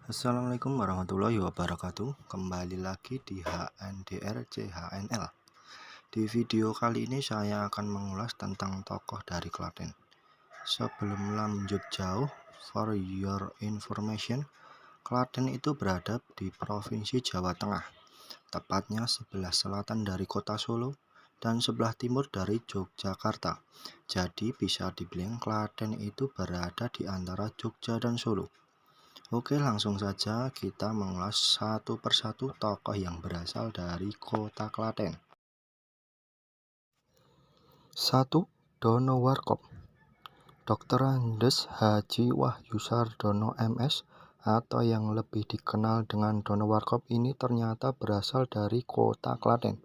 Assalamualaikum warahmatullahi wabarakatuh. Kembali lagi di HNDR CHNL. Di video kali ini saya akan mengulas tentang tokoh dari Klaten. Sebelum lanjut jauh, for your information, Klaten itu berada di Provinsi Jawa Tengah, tepatnya sebelah selatan dari kota Solo dan sebelah timur dari Yogyakarta. Jadi bisa dibilang Klaten itu berada di antara Jogja dan Solo. Oke, langsung saja kita mengulas satu persatu tokoh yang berasal dari kota Klaten. 1. Dono Warkop. Dr. Andes Haji Wahyu Sardono MS atau yang lebih dikenal dengan Dono Warkop ini ternyata berasal dari kota Klaten.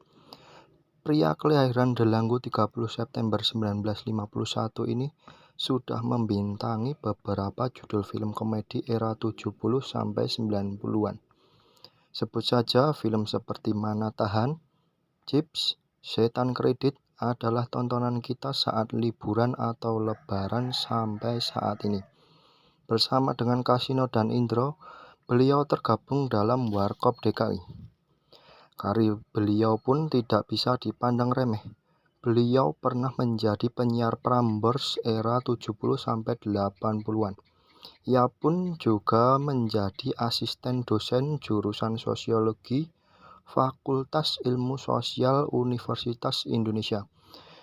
Pria kelahiran Delanggu 30 September 1951 ini sudah membintangi beberapa judul film komedi era 70 sampai 90-an. Sebut saja film seperti Mana Tahan, Chips, Setan Kredit adalah tontonan kita saat liburan atau lebaran sampai saat ini. Bersama dengan Kasino dan Indro, beliau tergabung dalam Warkop DKI. Karir beliau pun tidak bisa dipandang remeh. Beliau pernah menjadi penyiar Prambors era 70 sampai 80-an. Ia pun juga menjadi asisten dosen jurusan Sosiologi Fakultas Ilmu Sosial Universitas Indonesia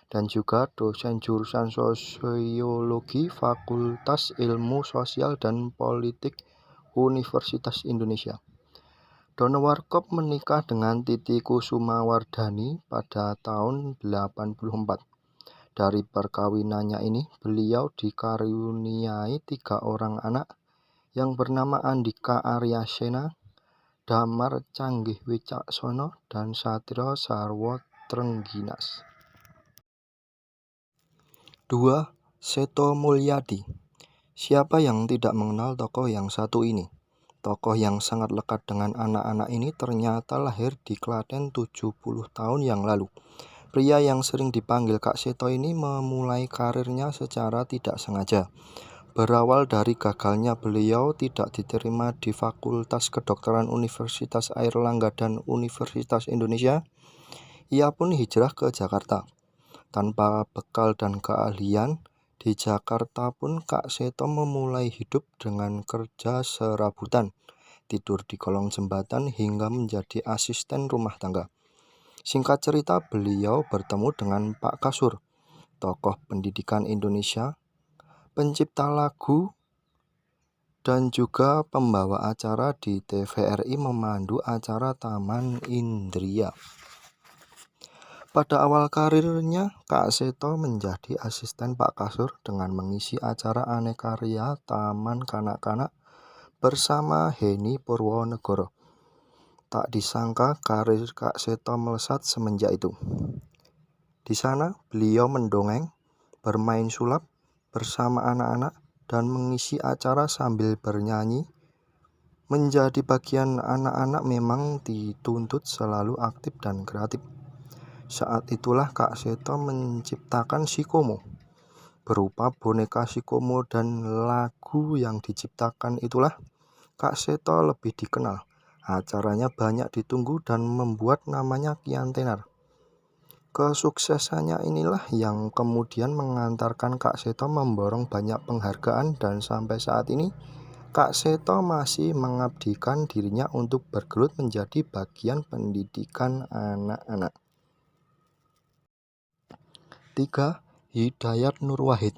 dan juga dosen jurusan Sosiologi Fakultas Ilmu Sosial dan Politik Universitas Indonesia. Dono Warkop menikah dengan Titi Kusumawardhani pada tahun 84. Dari perkawinannya ini, beliau dikaruniai 3 orang anak yang bernama Andika Aryasena, Damar Canggih Wicaksono, dan Satrio Sarwo Trengginas. 2. Seto Mulyadi. Siapa yang tidak mengenal tokoh yang satu ini? Tokoh yang sangat lekat dengan anak-anak ini ternyata lahir di Klaten 70 tahun yang lalu. Pria yang sering dipanggil Kak Seto ini memulai karirnya secara tidak sengaja. Berawal dari gagalnya beliau tidak diterima di Fakultas Kedokteran Universitas Airlangga dan Universitas Indonesia, ia pun hijrah ke Jakarta. Tanpa bekal dan keahlian, di Jakarta pun Kak Seto memulai hidup dengan kerja serabutan, tidur di kolong jembatan hingga menjadi asisten rumah tangga. Singkat cerita, beliau bertemu dengan Pak Kasur, tokoh pendidikan Indonesia, pencipta lagu, dan juga pembawa acara di TVRI memandu acara Taman Indria. Pada awal karirnya, Kak Seto menjadi asisten Pak Kasur dengan mengisi acara aneka ria Taman Kanak-kanak bersama Henny Purwonegoro. Tak disangka karir Kak Seto melesat semenjak itu. Di sana, beliau mendongeng, bermain sulap bersama anak-anak, dan mengisi acara sambil bernyanyi. Menjadi bagian anak-anak memang dituntut selalu aktif dan kreatif. Saat itulah Kak Seto menciptakan Sikomo. Berupa boneka Sikomo dan lagu yang diciptakan itulah Kak Seto lebih dikenal. Acaranya banyak ditunggu dan membuat namanya kian tenar. Kesuksesannya inilah yang kemudian mengantarkan Kak Seto memborong banyak penghargaan dan sampai saat ini Kak Seto masih mengabdikan dirinya untuk bergelut menjadi bagian pendidikan anak-anak. 3. Hidayat Nur Wahid.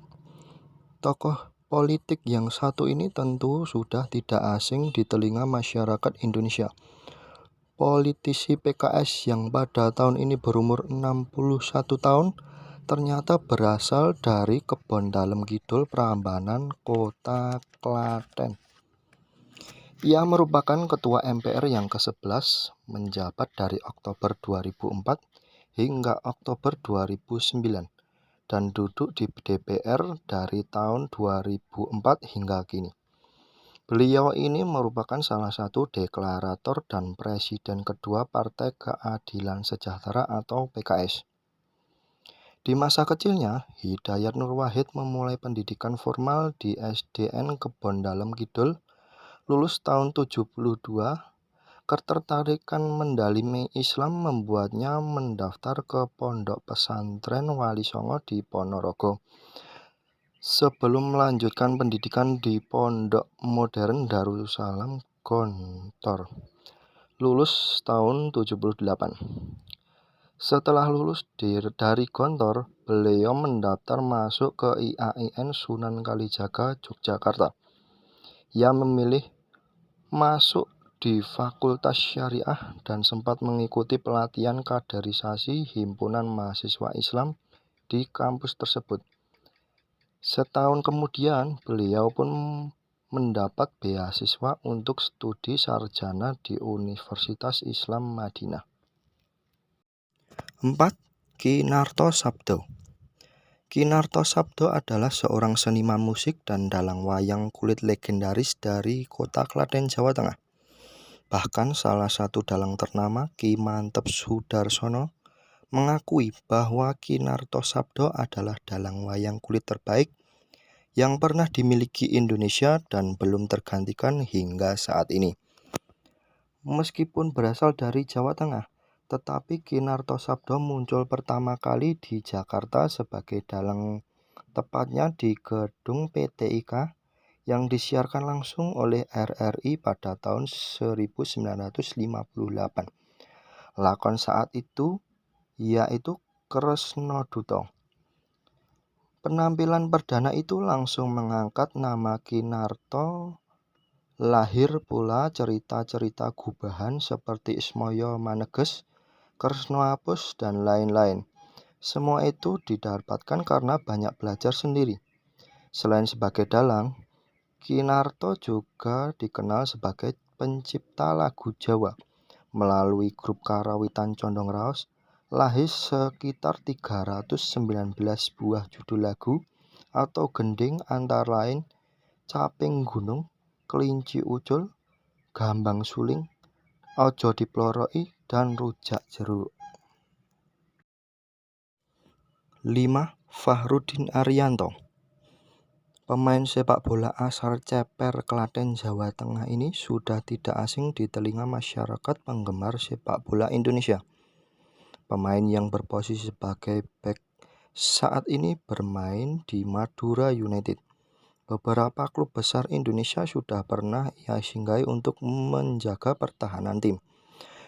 Tokoh politik yang satu ini tentu sudah tidak asing di telinga masyarakat Indonesia. Politisi PKS yang pada tahun ini berumur 61 tahun ternyata berasal dari Kebondalem Kidul, Prambanan, Kota Klaten. Ia merupakan ketua MPR yang ke-11 menjabat dari Oktober 2004 hingga Oktober 2009 dan duduk di DPR dari tahun 2004 hingga kini. Beliau ini merupakan salah satu deklarator dan presiden kedua Partai Keadilan Sejahtera atau PKS. Di masa kecilnya, Hidayat Nur Wahid memulai pendidikan formal di SDN Kebondalem Kidul, Lulus tahun 72, ketertarikan mendalami Islam membuatnya mendaftar ke Pondok Pesantren Wali Songo di Ponorogo. Sebelum melanjutkan pendidikan di Pondok Modern Darussalam Gontor. Lulus tahun 78. Setelah lulus dari Gontor, beliau mendaftar masuk ke IAIN Sunan Kalijaga, Yogyakarta. Ia memilih masuk di Fakultas Syariah dan sempat mengikuti pelatihan kaderisasi Himpunan Mahasiswa Islam di kampus tersebut. Setahun kemudian, beliau pun mendapat beasiswa untuk studi sarjana di Universitas Islam Madinah. 4. Ki Narto Sabdo. Ki Narto Sabdo adalah seorang seniman musik dan dalang wayang kulit legendaris dari kota Klaten, Jawa Tengah. Bahkan salah satu dalang ternama, Ki Mantep Sudarsono, mengakui bahwa Ki Narto Sabdo adalah dalang wayang kulit terbaik yang pernah dimiliki Indonesia dan belum tergantikan hingga saat ini. Meskipun berasal dari Jawa Tengah, tetapi Ki Narto Sabdo muncul pertama kali di Jakarta sebagai dalang, tepatnya di gedung PT IKA yang disiarkan langsung oleh RRI pada tahun 1958. Lakon saat itu yaitu Kresna Duta. Penampilan perdana itu langsung mengangkat nama Ki Narto. Lahir pula cerita-cerita gubahan seperti Ismoyo Maneges, Kresnoapus, dan lain-lain. Semua itu didapatkan karena banyak belajar sendiri. Selain sebagai dalang, Ki Narto juga dikenal sebagai pencipta lagu Jawa. Melalui grup karawitan Condong Raos, lahir sekitar 319 buah judul lagu atau gending, antara lain Caping Gunung, Kelinci Ucul, Gambang Suling, Ojo Diploroi, dan Rujak Jeruk. 5. Fahrudin Ariyanto. Pemain sepak bola asal Ceper, Klaten, Jawa Tengah ini sudah tidak asing di telinga masyarakat penggemar sepak bola Indonesia. Pemain yang berposisi sebagai bek saat ini bermain di Madura United. Beberapa klub besar Indonesia sudah pernah ia singgahi untuk menjaga pertahanan tim.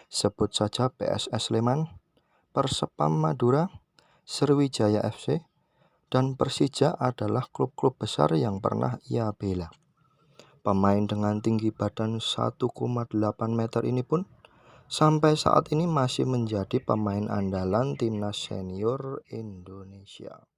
Sebut saja PSS Sleman, Persepam Madura, Sriwijaya FC, dan Persija adalah klub-klub besar yang pernah ia bela. Pemain dengan tinggi badan 1,8 meter ini pun sampai saat ini masih menjadi pemain andalan timnas senior Indonesia.